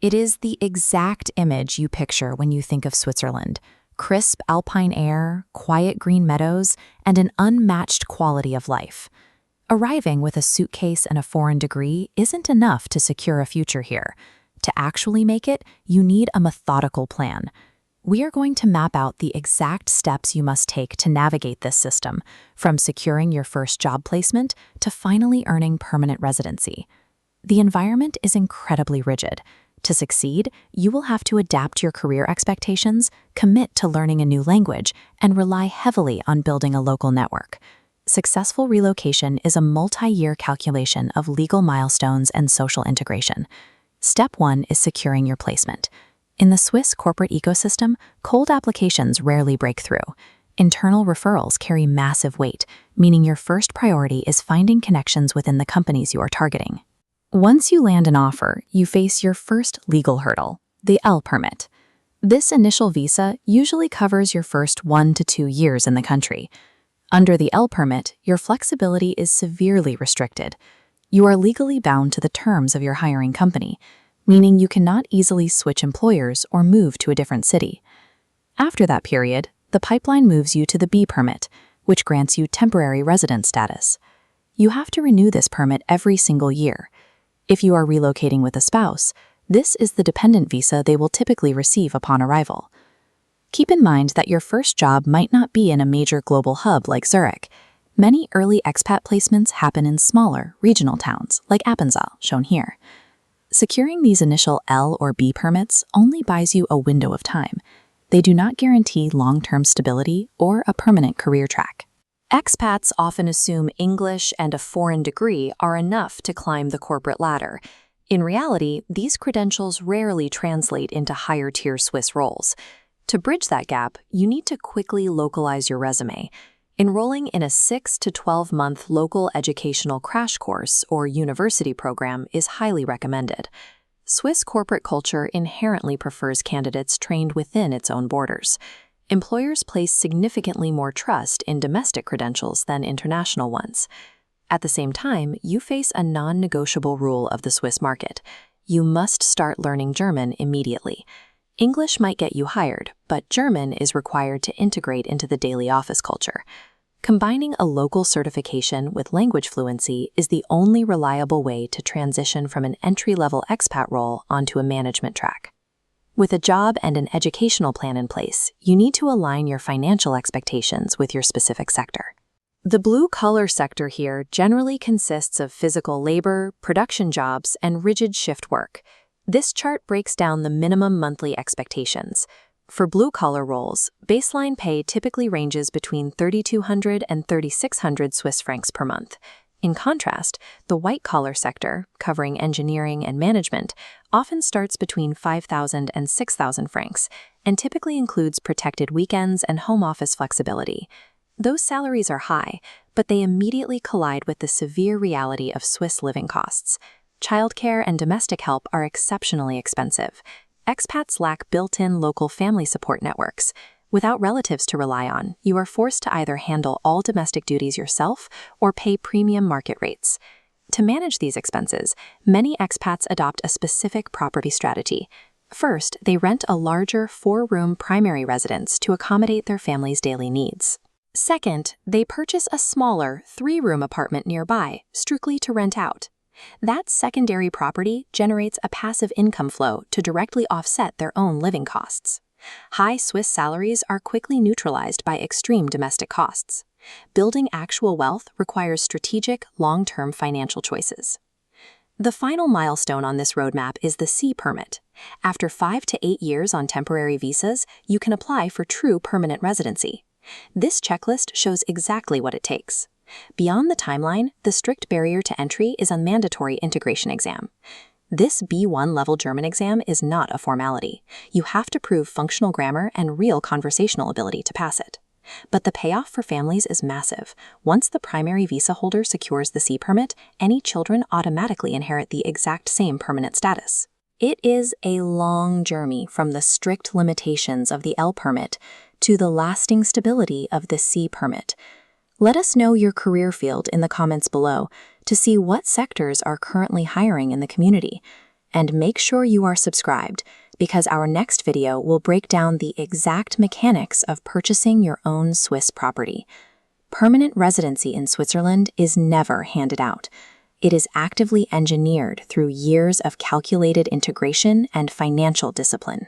It is the exact image you picture when you think of Switzerland: crisp alpine air, quiet green meadows, and an unmatched quality of life. Arriving with a suitcase and a foreign degree isn't enough to secure a future here. To actually make it, you need a methodical plan. We are going to map out the exact steps you must take to navigate this system, from securing your first job placement to finally earning permanent residency. The environment is incredibly rigid. To succeed, you will have to adapt your career expectations, commit to learning a new language, and rely heavily on building a local network. Successful relocation is a multi-year calculation of legal milestones and social integration. Step 1 is securing your placement. In the Swiss corporate ecosystem, cold applications rarely break through. Internal referrals carry massive weight, meaning your first priority is finding connections within the companies you are targeting. Once you land an offer, you face your first legal hurdle, the L permit. This initial visa usually covers your first 1 to 2 years in the country. Under the L permit, your flexibility is severely restricted. You are legally bound to the terms of your hiring company, meaning you cannot easily switch employers or move to a different city. After that period, the pipeline moves you to the B permit, which grants you temporary resident status. You have to renew this permit every single year. If you are relocating with a spouse, this is the dependent visa they will typically receive upon arrival. Keep in mind that your first job might not be in a major global hub like Zurich. Many early expat placements happen in smaller, regional towns, like Appenzell, shown here. Securing these initial L or B permits only buys you a window of time. They do not guarantee long-term stability or a permanent career track. Expats often assume English and a foreign degree are enough to climb the corporate ladder. In reality, these credentials rarely translate into higher-tier Swiss roles. To bridge that gap, you need to quickly localize your resume. Enrolling in a 6 to 12-month local educational crash course or university program is highly recommended. Swiss corporate culture inherently prefers candidates trained within its own borders. Employers place significantly more trust in domestic credentials than international ones. At the same time, you face a non-negotiable rule of the Swiss market. You must start learning German immediately. English might get you hired, but German is required to integrate into the daily office culture. Combining a local certification with language fluency is the only reliable way to transition from an entry-level expat role onto a management track. With a job and an educational plan in place, you need to align your financial expectations with your specific sector. The blue-collar sector here generally consists of physical labor, production jobs, and rigid shift work. This chart breaks down the minimum monthly expectations. For blue-collar roles, baseline pay typically ranges between 3,200 and 3,600 Swiss francs per month. In contrast, the white-collar sector, covering engineering and management, often starts between 5,000 and 6,000 francs and typically includes protected weekends and home office flexibility. Those salaries are high, but they immediately collide with the severe reality of Swiss living costs. Childcare and domestic help are exceptionally expensive. Expats lack built-in local family support networks. Without relatives to rely on, you are forced to either handle all domestic duties yourself or pay premium market rates. To manage these expenses, many expats adopt a specific property strategy. First, they rent a larger 4-room primary residence to accommodate their family's daily needs. Second, they purchase a smaller 3-room apartment nearby, strictly to rent out. That secondary property generates a passive income flow to directly offset their own living costs. High Swiss salaries are quickly neutralized by extreme domestic costs. Building actual wealth requires strategic, long-term financial choices. The final milestone on this roadmap is the C permit. After 5 to 8 years on temporary visas, you can apply for true permanent residency. This checklist shows exactly what it takes. Beyond the timeline, the strict barrier to entry is a mandatory integration exam. This B1 level German exam is not a formality. You have to prove functional grammar and real conversational ability to pass it. But the payoff for families is massive. Once the primary visa holder secures the C permit, any children automatically inherit the exact same permanent status. It is a long journey from the strict limitations of the L permit to the lasting stability of the C permit. Let us know your career field in the comments below to see what sectors are currently hiring in the community. And make sure you are subscribed, because our next video will break down the exact mechanics of purchasing your own Swiss property. Permanent residency in Switzerland is never handed out. It is actively engineered through years of calculated integration and financial discipline.